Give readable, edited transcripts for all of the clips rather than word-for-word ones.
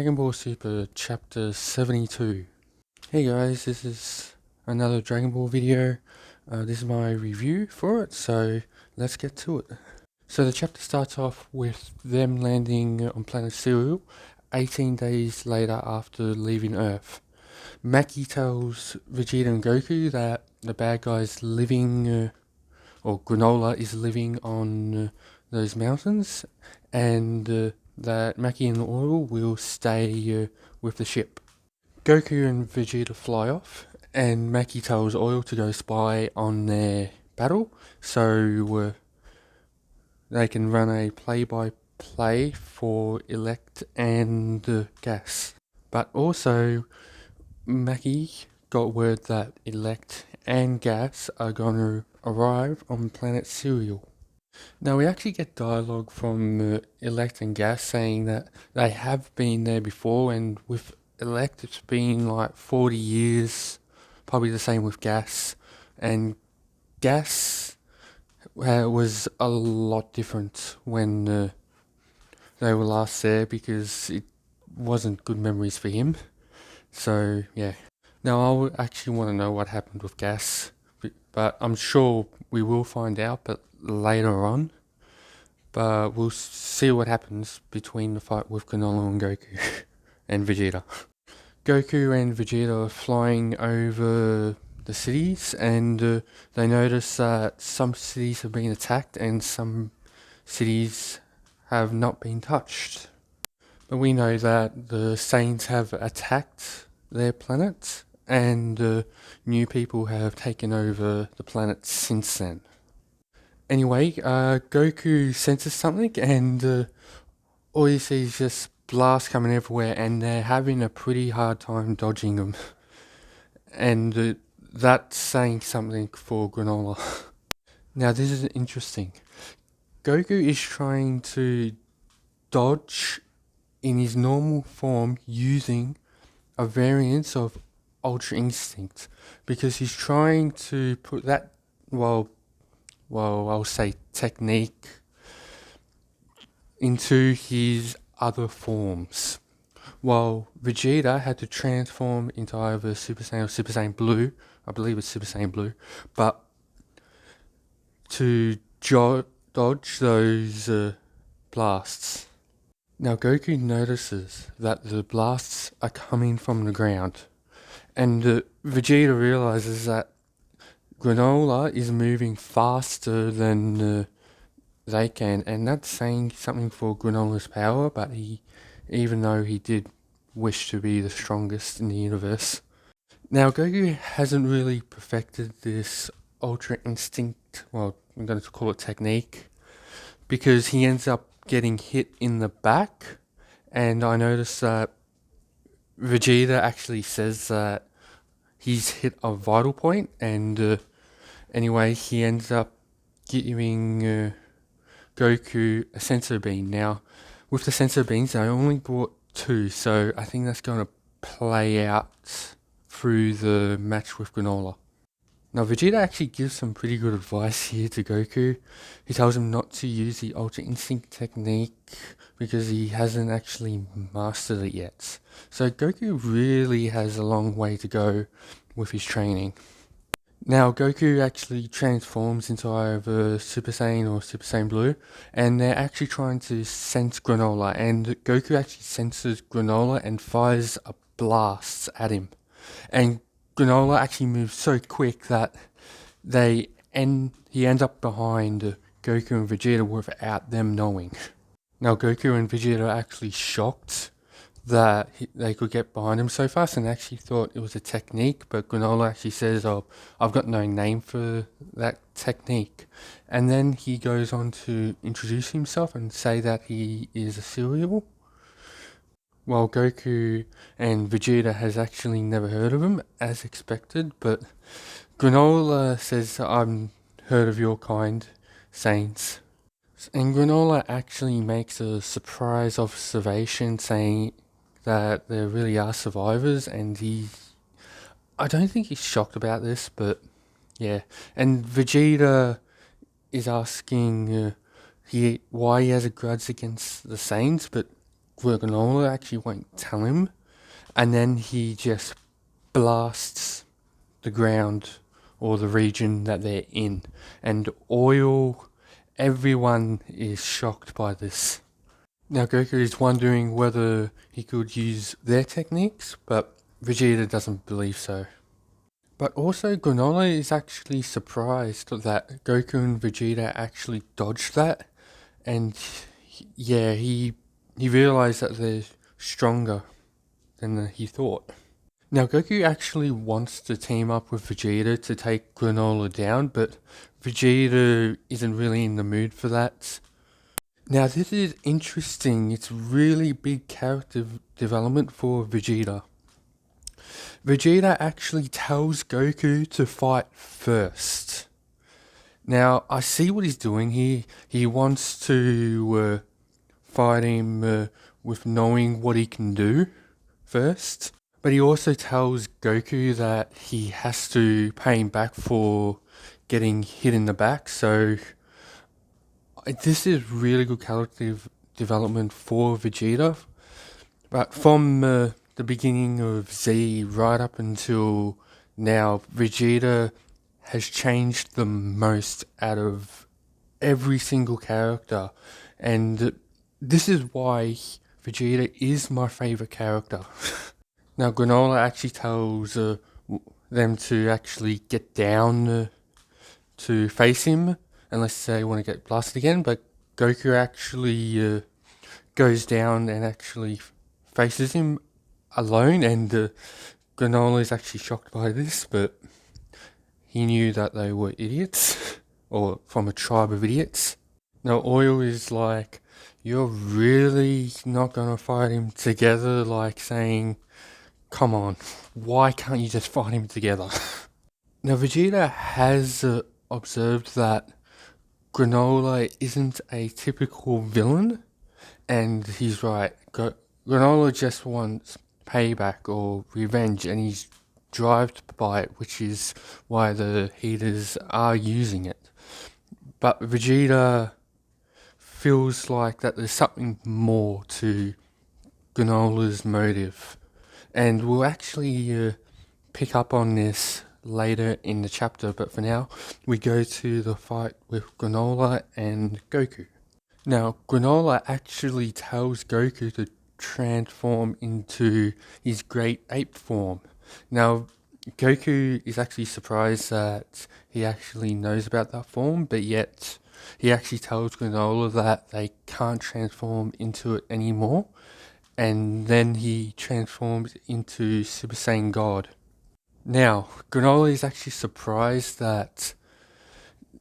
Dragon Ball Super Chapter 72. Hey guys, this is another Dragon Ball video. This is my review for it, so let's get to it. So the chapter starts off with them landing on planet Cereal 18 days later after leaving Earth. Maki tells Vegeta and Goku that the bad guy's living, or Granola is living on those mountains, and that Maki and Oil will stay with the ship. Goku and Vegeta fly off, and Maki tells Oil to go spy on their battle, so they can run a play-by-play for Elect and Gas. But also, Maki got word that Elect and Gas are going to arrive on planet Cereal. Now we actually get dialogue from Elect and Gas saying that they have been there before, and with Elect it's been like 40 years, probably the same with Gas, and Gas was a lot different when they were last there because it wasn't good memories for him. So yeah. Now I would actually want to know what happened with Gas, but I'm sure we will find out, but later on. But we'll see what happens between the fight with Granola and Goku and Vegeta. Goku and Vegeta are flying over the cities, and they notice that some cities have been attacked and some cities have not been touched. But we know that the Saiyans have attacked their planet, and new people have taken over the planet since then. Anyway, Goku senses something, and all you see is just blasts coming everywhere, and they're having a pretty hard time dodging them. And that's saying something for Granola. Now this is interesting. Goku is trying to dodge in his normal form using a variance of Ultra Instinct, because he's trying to put that, well, I'll say technique into his other forms. While Vegeta had to transform into either Super Saiyan or Super Saiyan Blue, I believe it's Super Saiyan Blue, but to dodge those blasts. Now Goku notices that the blasts are coming from the ground, and Vegeta realizes that Granola is moving faster than they can, and that's saying something for Granola's power, but even though he did wish to be the strongest in the universe. Now Goku hasn't really perfected this Ultra Instinct, well, I'm going to call it technique, because he ends up getting hit in the back, and I noticed that Vegeta actually says that he's hit a vital point, and anyway, he ends up giving Goku a sensor beam. Now, with the sensor beams, they only brought 2, so I think that's going to play out through the match with Granola. Now, Vegeta actually gives some pretty good advice here to Goku. He tells him not to use the Ultra Instinct technique because he hasn't actually mastered it yet. So Goku really has a long way to go with his training. Now Goku actually transforms into either Super Saiyan or Super Saiyan Blue, and they're actually trying to sense Granola, and Goku actually senses Granola and fires a blast at him. And Granola actually moves so quick that he ends up behind Goku and Vegeta without them knowing. Now Goku and Vegeta are actually shocked that they could get behind him so fast, and actually thought it was a technique, but Granola actually says, "Oh, I've got no name for that technique." And then he goes on to introduce himself and say that he is a cereal, while Goku and Vegeta has actually never heard of him, as expected, but Granola says, "I've heard of your kind, Saints." And Granola actually makes a surprise observation saying that there really are survivors, and I don't think he's shocked about this, but yeah. And Vegeta is asking why he has a grudge against the Saiyans, but Granola actually won't tell him, and then he just blasts the ground or the region that they're in, and everyone is shocked by this. Now Goku is wondering whether he could use their techniques, but Vegeta doesn't believe so. But also Granola is actually surprised that Goku and Vegeta actually dodged that, and he realized that they're stronger than he thought. Now Goku actually wants to team up with Vegeta to take Granola down, but Vegeta isn't really in the mood for that. Now this is interesting, it's really big character development for Vegeta. Vegeta actually tells Goku to fight first. Now I see what he's doing here. He wants to fight him with knowing what he can do first. But he also tells Goku that he has to pay him back for getting hit in the back. So this is really good character development for Vegeta. But from the beginning of Z right up until now, Vegeta has changed the most out of every single character. And this is why Vegeta is my favourite character. Now Granola actually tells them to actually get down to face him, unless they want to get blasted again, but Goku actually goes down and actually faces him alone, and Granola is actually shocked by this, but he knew that they were idiots, or from a tribe of idiots. Now Oil is like, you're really not gonna fight him together, like saying, come on, why can't you just fight him together? Now Vegeta has observed that Granola isn't a typical villain, and he's right. Granola just wants payback or revenge, and he's driven by it, which is why the Heaters are using it. But Vegeta feels like that there's something more to Granola's motive, and we'll actually pick up on this later in the chapter, but for now we go to the fight with Granola and Goku. Now Granola actually tells Goku to transform into his great ape form. Now Goku is actually surprised that he actually knows about that form, but yet he actually tells Granola that they can't transform into it anymore, and then he transforms into Super Saiyan God. Now, Granola is actually surprised that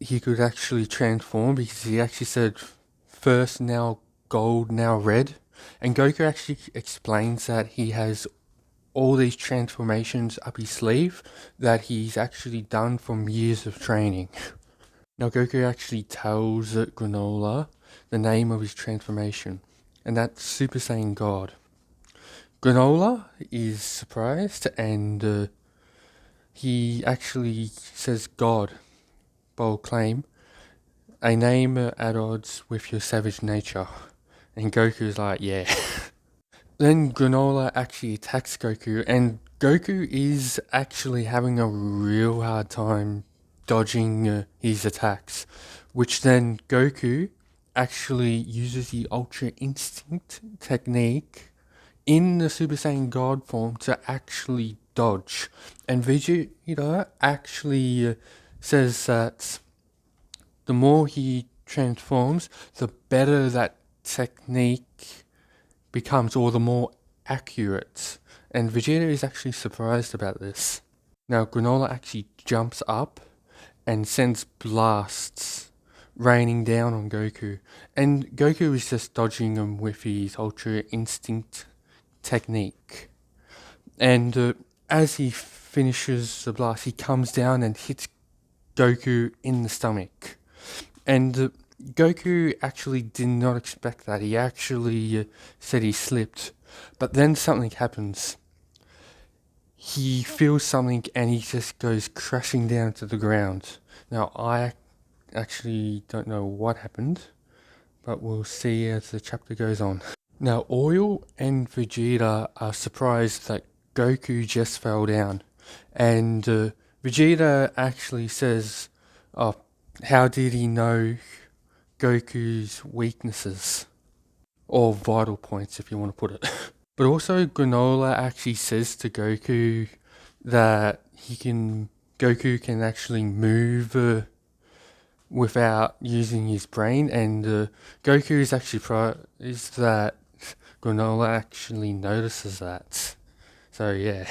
he could actually transform, because he actually said first now gold, now red. And Goku actually explains that he has all these transformations up his sleeve that he's actually done from years of training. Now Goku actually tells Granola the name of his transformation, and that's Super Saiyan God. Granola is surprised, and he actually says God, bold claim, a name at odds with your savage nature. And Goku's like, yeah. Then Granola actually attacks Goku, and Goku is actually having a real hard time dodging his attacks, which then Goku actually uses the Ultra Instinct technique in the Super Saiyan God form to actually dodge. And Vegeta actually says that the more he transforms, the better that technique becomes, or the more accurate. And Vegeta is actually surprised about this. Now Granola actually jumps up and sends blasts raining down on Goku. And Goku is just dodging them with his Ultra Instinct technique. And as he finishes the blast, he comes down and hits Goku in the stomach. And Goku actually did not expect that. He actually said he slipped. But then something happens. He feels something and he just goes crashing down to the ground. Now, I actually don't know what happened, but we'll see as the chapter goes on. Now, Oil and Vegeta are surprised that Goku just fell down, and Vegeta actually says, "Oh, how did he know Goku's weaknesses or vital points, if you want to put it?" But also, Granola actually says to Goku that Goku can actually move without using his brain, and Goku is actually surprised that Granola actually notices that. So yeah.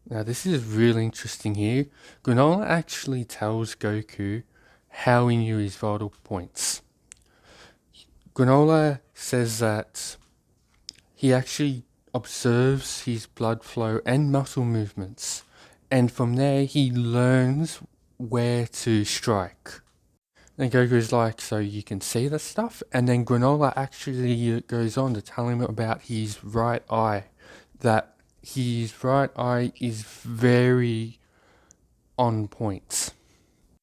Now this is really interesting here. Granola actually tells Goku how he knew his vital points. Granola says that he actually observes his blood flow and muscle movements, and from there he learns where to strike. Then Goku's like, so you can see the stuff? And then Granola actually goes on to tell him about his right eye, that his right eye is very on point,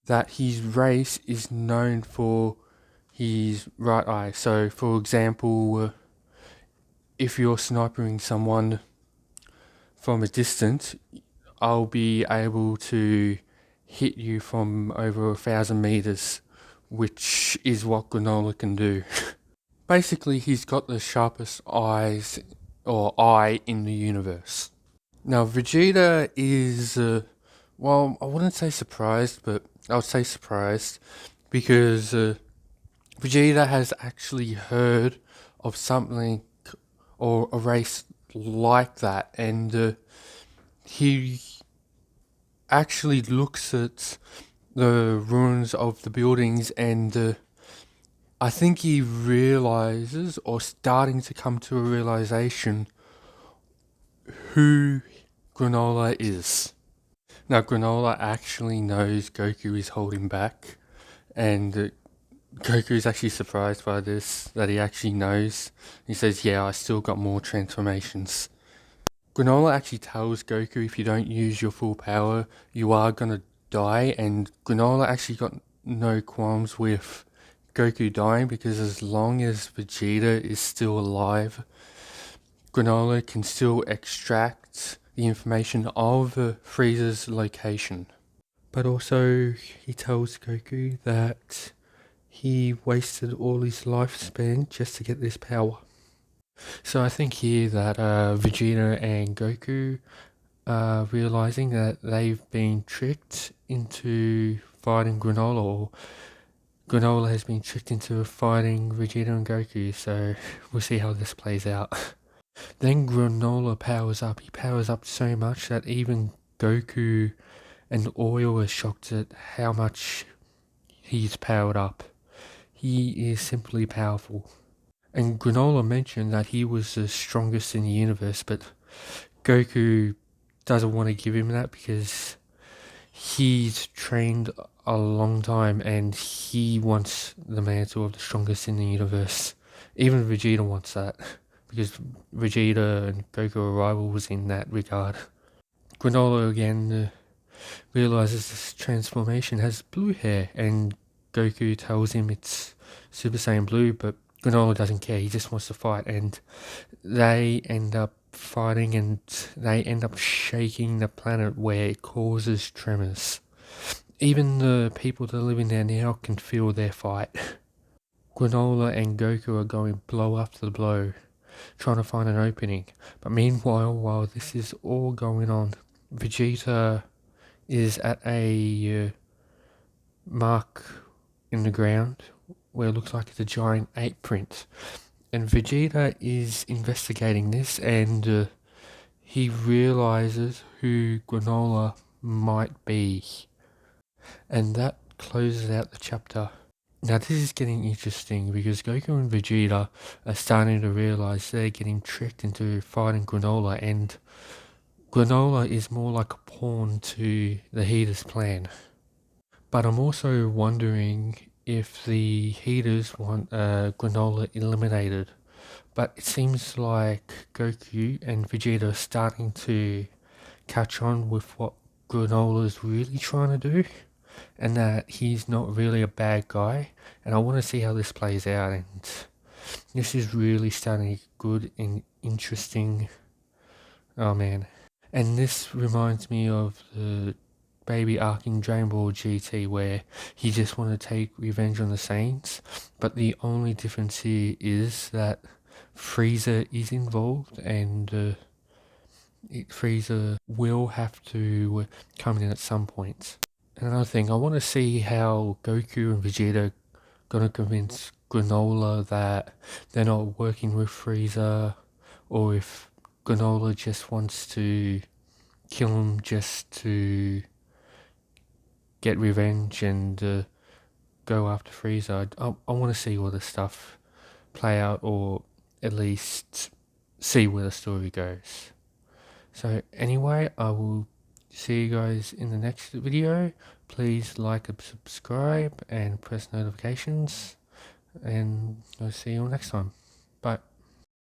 that his race is known for his right eye. So, for example, if you're sniping someone from a distance, I'll be able to hit you from over 1,000 meters, which is what Granola can do. Basically, he's got the sharpest eyes or eye in the universe. Now, Vegeta is, well, I wouldn't say surprised, but I would say surprised because Vegeta has actually heard of something or a race like that, and he actually looks at the ruins of the buildings, and I think he realizes, or starting to come to a realization, who Granola is. Now, Granola actually knows Goku is holding back, and Goku is actually surprised by this, that he actually knows. He says, yeah, I still got more transformations. Granola actually tells Goku if you don't use your full power, you are gonna die, and Granola actually got no qualms with Goku dying because as long as Vegeta is still alive, Granola can still extract the information of Frieza's location. But also, he tells Goku that he wasted all his lifespan just to get this power. So I think here that Vegeta and Goku are realizing that they've been tricked into fighting Granola, or Granola has been tricked into fighting Vegeta and Goku, so we'll see how this plays out. Then Granola powers up. He powers up so much that even Goku and Oil are shocked at how much he's powered up. He is simply powerful. And Granola mentioned that he was the strongest in the universe, but Goku doesn't want to give him that because he's trained a long time and he wants the mantle of the strongest in the universe. Even Vegeta wants that because Vegeta and Goku are rivals in that regard. Granola again realizes this transformation has blue hair, and Goku tells him it's Super Saiyan Blue, but Granola doesn't care, he just wants to fight, and they end up fighting and they end up shaking the planet where it causes tremors. Even the people that live in there now can feel their fight. Granola and Goku are going blow after blow, trying to find an opening. But meanwhile, while this is all going on, Vegeta is at a mark in the ground where it looks like it's a giant ape print. And Vegeta is investigating this, and he realizes who Granola might be. And that closes out the chapter. Now this is getting interesting because Goku and Vegeta are starting to realize they're getting tricked into fighting Granola, and Granola is more like a pawn to the Heaters plan. But I'm also wondering if the Heaters want Granola eliminated. But it seems like Goku and Vegeta are starting to catch on with what Granola's really trying to do, and that he's not really a bad guy, and I want to see how this plays out, and this is really starting to get good and interesting. Oh man. And this reminds me of the baby arc in Dragon Ball GT where he just wanted to take revenge on the Saints, but the only difference here is that Frieza is involved, and Frieza will have to come in at some point. And another thing, I want to see how Goku and Vegeta gonna convince Granola that they're not working with Frieza, or if Granola just wants to kill him just to get revenge and go after Frieza. I want to see all this stuff play out, or at least see where the story goes. So anyway, I will see you guys in the next video. Please like and subscribe and press notifications, and I'll see you all next time. Bye.